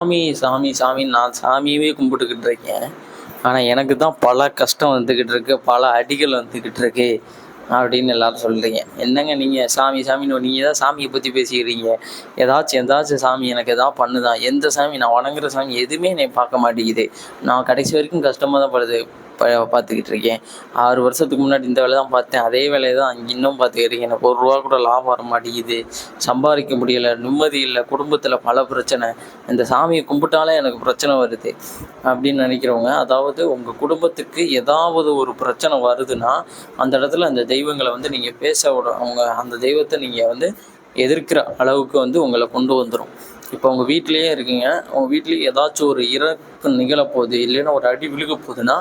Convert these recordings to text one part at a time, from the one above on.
சாமி சாமி சாமின்னு நான் சாமியவே கும்பிட்டுக்கிட்டு இருக்கேன். ஆனால் எனக்கு தான் பல கஷ்டம் வந்துக்கிட்டு இருக்கு, பல அடிகள் வந்துக்கிட்டு இருக்கு அப்படின்னு எல்லாரும் சொல்கிறீங்க. என்னங்க நீங்கள் சாமி சாமின்னு நீங்கள் தான் சாமியை பற்றி பேசிக்கிறீங்க. ஏதாச்சும் சாமி எனக்கு எதாவது பண்ணுதான்? எந்த சாமி நான் வணங்குற சாமி எதுவுமே என்னை பார்க்க மாட்டேங்குது. நான் கடைசி வரைக்கும் கஷ்டமாக தான் பார்த்துக்கிட்டு இருக்கேன். 6 வருஷத்துக்கு முன்னாடி இந்த வேலை தான் பார்த்தேன், அதே வேலையை தான் இன்னும் பார்த்துக்கிட்டு இருக்கேன். எனக்கு ₹1 கூட லாபம் வர மாட்டேங்குது, சம்பாதிக்க முடியலை, நிம்மதி இல்லை, குடும்பத்தில் பல பிரச்சனை. இந்த சாமியை கும்பிட்டாலே எனக்கு பிரச்சனை வருது அப்படின்னு நினைக்கிறவங்க, அதாவது உங்கள் குடும்பத்துக்கு ஏதாவது ஒரு பிரச்சனை வருதுன்னா அந்த இடத்துல அந்த தெய்வங்களை வந்து நீங்கள் பேச விட, அவங்க அந்த தெய்வத்தை நீங்கள் எதிர்க்கிற அளவுக்கு உங்களை கொண்டு வந்துடும். இப்போ உங்கள் வீட்டிலையே இருக்கீங்க, உங்கள் வீட்லேயே ஏதாச்சும் ஒரு இறப்பு நிகழப்போகுது, இல்லைன்னா ஒரு அடி விழுக போகுதுன்னா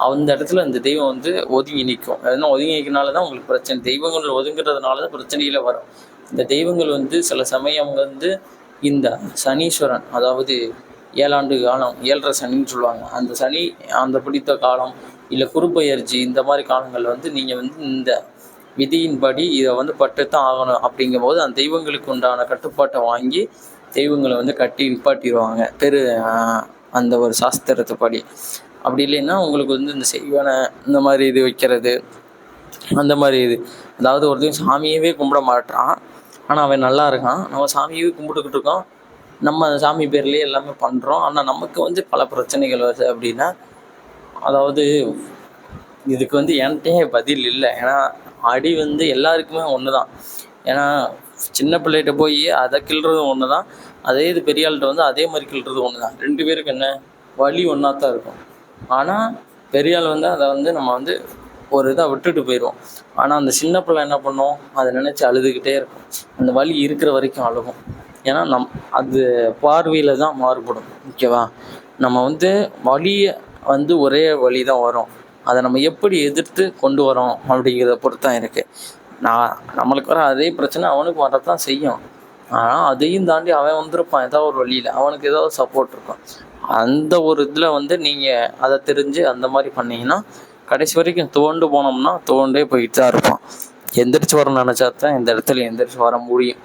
அந்த இடத்துல அந்த தெய்வம் ஒதுங்கி நிற்கும். ஏன்னா ஒதுங்கி நிற்கிறனால தான் உங்களுக்கு பிரச்சனை. தெய்வங்கள் ஒதுங்குறதுனால தான் பிரச்சனையில் வரும். இந்த தெய்வங்கள் சில சமயம் இந்த சனீஸ்வரன், அதாவது 7 ஆண்டு காலம் 7.5 சனின்னு சொல்லுவாங்க, அந்த சனி அந்த பிடித்த காலம் இல்லை குருப்பெயர்ச்சி, இந்த மாதிரி காலங்களில் நீங்கள் இந்த விதியின்படி இதை பட்டுத்தான் ஆகணும். அப்படிங்கும்போது அந்த தெய்வங்களுக்கு உண்டான கட்டுப்பாட்டை வாங்கி தெய்வங்களை கட்டி நிப்பாட்டிடுவாங்க அந்த ஒரு சாஸ்திரத்துப்படி. அப்படி இல்லைன்னா உங்களுக்கு இந்த செய்வனை இந்த மாதிரி இது வைக்கிறது, அந்த மாதிரி இது. அதாவது ஒருத்தன் சாமியவே கும்பிட மாட்டான், ஆனால் அவன் நல்லா இருக்கான். நம்ம சாமியவே கும்பிட்டுக்கிட்டு இருக்கோம், நம்ம அந்த சாமி பேர்லேயே எல்லாமே பண்ணுறோம், ஆனால் நமக்கு பல பிரச்சனைகள் வருது அப்படின்னா, அதாவது இதுக்கு என்கிட்டயே பதில் இல்லை. ஏன்னா அடி எல்லாருக்குமே ஒன்று தான். ஏன்னா சின்ன பிள்ளைகிட்ட போய் அதை கிள்றதும் ஒன்று தான், அதே இது பெரிய ஆள்கிட்ட அதே மாதிரி கிள்றது ஒன்று தான். 2 பேருக்கு என்ன வலி ஒன்றா தான் இருக்கும். ஆனால் பெரிய ஆள் அதை நம்ம ஒரு இதாக விட்டுட்டு போயிடுவோம். ஆனால் அந்த சின்ன பிள்ளை என்ன பண்ணும், அதை நினச்சி அழுதுகிட்டே இருக்கும். அந்த வலி இருக்கிற வரைக்கும் அழுகும். ஏன்னா அது பார்வையில் தான் மாறுபடும். ஓகேவா? நம்ம வலியை ஒரே வழி தான் வரும். அதை நம்ம எப்படி எதிர்த்து கொண்டு வரோம் அப்படிங்கிறத பொறுத்து தான் இருக்குது. நம்மளுக்கு வர அதே பிரச்சனை அவனுக்கு வரத்தான் செய்யும். ஆனால் அதையும் தாண்டி அவன் வந்திருப்பான் ஏதாவது ஒரு வழியில், அவனுக்கு ஏதாவது சப்போர்ட் இருக்கும். அந்த ஒரு இதில் நீங்கள் அதை தெரிஞ்சு அந்த மாதிரி பண்ணிங்கன்னா கடைசி வரைக்கும் துவண்டு போனோம்னா துவண்டே போயிட்டு தான் இருப்பான். எந்திரிச்சு வரணும்னு நினச்சா தான் இந்த இடத்துல எந்திரிச்சு வர முடியும்.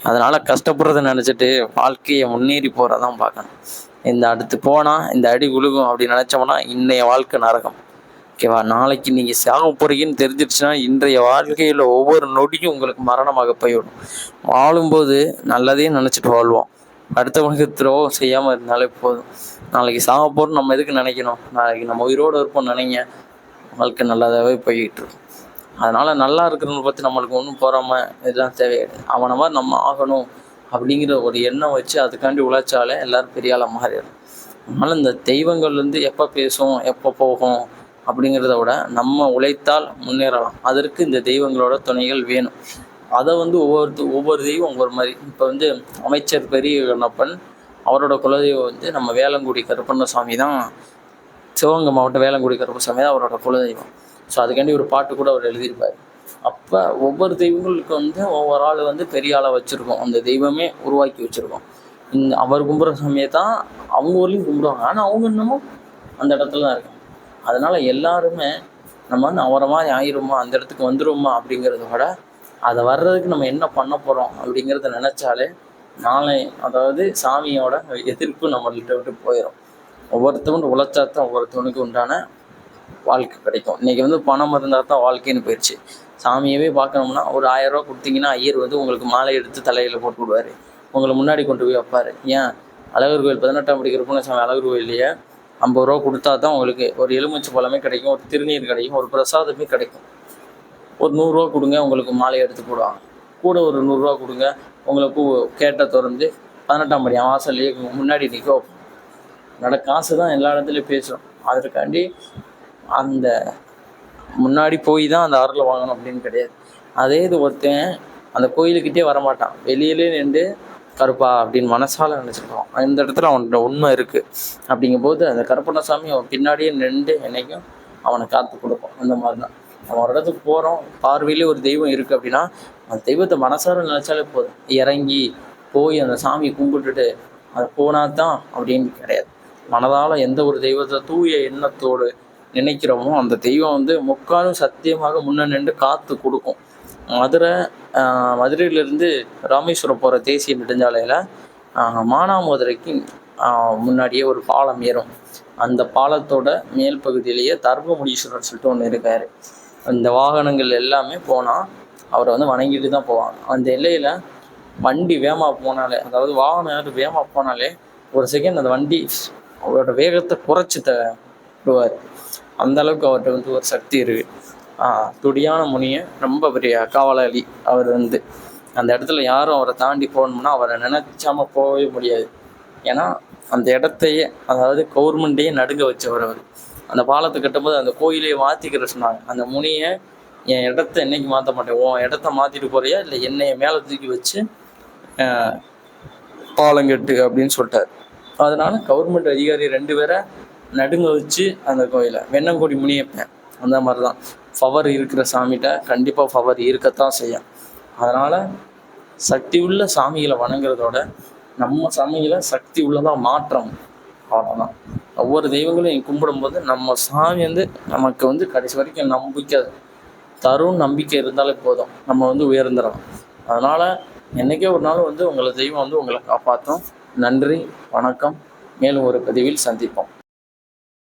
அதனால் கஷ்டப்படுறத நினச்சிட்டு வாழ்க்கையை முன்னேறி போகிறதான் பார்க்கணும். இந்த அடுத்து போனால் இந்த அடி விழுகும் அப்படின்னு நினச்சோம்னா இன்றைய வாழ்க்கை நரகம். ஓகேவா? நாளைக்கு நீங்கள் சாக போகிறீங்கன்னு தெரிஞ்சிடுச்சுன்னா இன்றைய வாழ்க்கையில் ஒவ்வொரு நொடியும் உங்களுக்கு மரணமாக போய்விடும். வாழும்போது நல்லதையும் நினச்சிட்டு வாழ்வோம், அடுத்தவனுக்கு துரோகம் செய்யாமல் இருந்தாலே போதும். நாளைக்கு சாக போகிறோம் நம்ம எதுக்கு நினைக்கணும்? நாளைக்கு நம்ம உயிரோடு இருப்போம் நினைங்க, வாழ்க்கை நல்லதாகவே போய்கிட்டு இருக்கும். அதனால் நல்லா இருக்கிறவனை பற்றி நம்மளுக்கு ஒன்றும் போகாமல் இதெல்லாம் தேவையாது. அவனை மாதிரி நம்ம ஆகணும் அப்படிங்கிற ஒரு எண்ணம் வச்சு அதுக்காண்டி உழைச்சாலே எல்லோரும் பெரிய ஆளாக மாறிடும். அதனால் இந்த தெய்வங்கள் எப்போ பேசும் எப்போ போகும் அப்படிங்கிறத விட நம்ம உழைத்தால் முன்னேறலாம். அதற்கு இந்த தெய்வங்களோட துணைகள் வேணும். அதை ஒவ்வொரு தெய்வம் ஒவ்வொரு மாதிரி. இப்போ அமைச்சர் பெரிய கண்ணப்பன், அவரோட குலதெய்வம் நம்ம வேலங்குடி கருப்பண்ணசாமி தான். சிவகங்கை மாவட்டம் வேலங்குடி கருப்பசாமி தான் அவரோட குலதெய்வம். ஸோ அதுக்காண்டி ஒரு பாட்டு கூட அவர் எழுதியிருப்பார். அப்போ ஒவ்வொரு தெய்வங்களுக்கு ஒவ்வொரு ஆள் பெரிய ஆளாக வச்சுருக்கோம், அந்த தெய்வமே உருவாக்கி வச்சுருக்கோம். அவர் கும்பிட்ற சாமியை தான் அவங்க ஊர்லேயும் கும்பிடுவாங்க, ஆனால் அவங்க இன்னமும் அந்த இடத்துல தான் இருக்காங்க. அதனால் எல்லாருமே நம்ம அவரை மாதிரி ஆயிருமா, அந்த இடத்துக்கு வந்துடுவோமா அப்படிங்கிறத விட அதை வர்றதுக்கு நம்ம என்ன பண்ண போகிறோம் அப்படிங்கிறத நினச்சாலே நாளை, அதாவது சாமியோட எதிர்ப்பு நம்மள்கிட்ட விட்டு போயிடும். ஒவ்வொருத்தவங்க உழைச்சா தான் ஒவ்வொருத்தவனுக்கு உண்டான வாழ்க்கை கிடைக்கும். இன்றைக்கி பணம் இருந்தால் தான் வாழ்க்கைன்னு போயிடுச்சு. சாமியவே பார்க்கணும்னா ஒரு 1000 ரூபா கொடுத்தீங்கன்னா ஐயர் உங்களுக்கு மாலை எடுத்து தலையில் போட்டு விடுவார், உங்களை முன்னாடி கொண்டு போய் வைப்பார். ஏன்? அழகர் கோயில் 18ஆம் படி கருப்பண்ணசாமி அழகர் கோயிலையே 50 ரூபா கொடுத்தா தான் உங்களுக்கு ஒரு எலுமிச்சை பழமே கிடைக்கும், ஒரு திருநீர் கிடைக்கும், ஒரு பிரசாதமே கிடைக்கும். ஒரு 100 ரூபா கொடுங்க, உங்களுக்கு மாலை எடுத்து போடுவாங்க. கூட ஒரு 100 ரூபா கொடுங்க, உங்களுக்கு கேட்ட திறந்து 18ஆம் படி வாசல்லையே முன்னாடி நிற்க வைப்போம். காசு தான் எல்லா இடத்துலையும் பேசும். அதற்காண்டி அந்த முன்னாடி போய் தான் அந்த அருளை வாங்கணும் அப்படின்னு கிடையாது. அதே இது ஒருத்தன் அந்த கோயிலுக்கிட்டே வரமாட்டான், வெளியிலே நின்று கருப்பா அப்படின்னு மனசால நினச்சிருக்கோம். இந்த இடத்துல அவனோட உண்மை இருக்குது. அப்படிங்கும்போது அந்த கருப்பண்ணசாமி அவன் பின்னாடியே நின்று என்னைக்கும் அவனை காத்து கொடுப்போம். அந்த மாதிரி தான் நம்ம ஒரு இடத்துக்கு போகிறோம், பார்வையிலே ஒரு தெய்வம் இருக்குது அப்படின்னா அந்த தெய்வத்தை மனசார நினச்சாலே போதும். இறங்கி போய் அந்த சாமியை கும்பிட்டுட்டு அது போனால் தான் அப்படின்னு கிடையாது. மனதால் எந்த ஒரு தெய்வத்தை தூய எண்ணத்தோடு நினைக்கிறோமோ அந்த தெய்வம் முக்காலும் சத்தியமாக முன்ன நின்று காத்து கொடுக்கும். மதுரையிலேருந்து ராமேஸ்வரம் போகிற தேசிய நெடுஞ்சாலையில் மானாமதுரைக்கு முன்னாடியே ஒரு பாலம் ஏறும். அந்த பாலத்தோட மேல் பகுதியிலேயே தர்மமுனீஸ்வரர் சொல்லிட்டு ஒன்று இருக்கார். அந்த வாகனங்கள் எல்லாமே போனால் அவரை வந்து வணங்கிட்டு தான் போவாங்க. அந்த எல்லையில் வண்டி வேகமாக போனாலே, அதாவது வாகனம் வேகமாக போனாலே ஒரு செகண்ட் அந்த வண்டி அவரோட வேகத்தை குறைச்சி விடுவார். அந்த அளவுக்கு அவர்கிட்ட வந்து ஒரு சக்தி இருக்குது. துடியான முனியை ரொம்ப பெரிய காவலாளி அவர் வந்து. அந்த இடத்துல யாரும் அவரை தாண்டி போகணும்னா அவரை நினைச்சாம போகவே முடியாது. ஏன்னா அந்த இடத்தையே, அதாவது கவர்மெண்ட்டையே நடுங்க வச்சவர் அவர். அந்த பாலத்தை கட்டும்போது அந்த கோயிலையே மாற்றிக்கிற சொன்னாங்க. அந்த முனியை, என் இடத்த என்னைக்கு மாற்ற மாட்டேன், உன் இடத்த மாற்றிட்டு போறியா இல்லை என்னைய மேலே தூக்கி வச்சு பாலங்கட்டு அப்படின்னு சொல்லிட்டார். அதனால கவர்மெண்ட் அதிகாரி 2 பேரை நடுங்க வச்சு அந்த கோயிலை வெண்ணங்கோடி முனியப்பேன். அந்த மாதிரி தான் பவர் இருக்கிற சாமிகிட்ட கண்டிப்பாக பவர் இருக்கத்தான் செய்யும். அதனால் சக்தி உள்ள சாமிகளை வணங்குறதோட நம்ம சாமிகளை சக்தி உள்ளதாக மாற்றம், அவ்வளோதான். ஒவ்வொரு தெய்வங்களையும் கும்பிடும்போது நம்ம சாமி வந்து நமக்கு வந்து கடைசி வரைக்கும் நம்பிக்கை தரும். நம்பிக்கை இருந்தாலே போதும், நம்ம வந்து உயர்ந்துடலாம். அதனால் என்றைக்கே ஒரு நாள் வந்து உங்களை தெய்வம் வந்து உங்களை காப்பாற்றும். நன்றி, வணக்கம். மேலும் ஒரு பதிவில் சந்திப்போம்.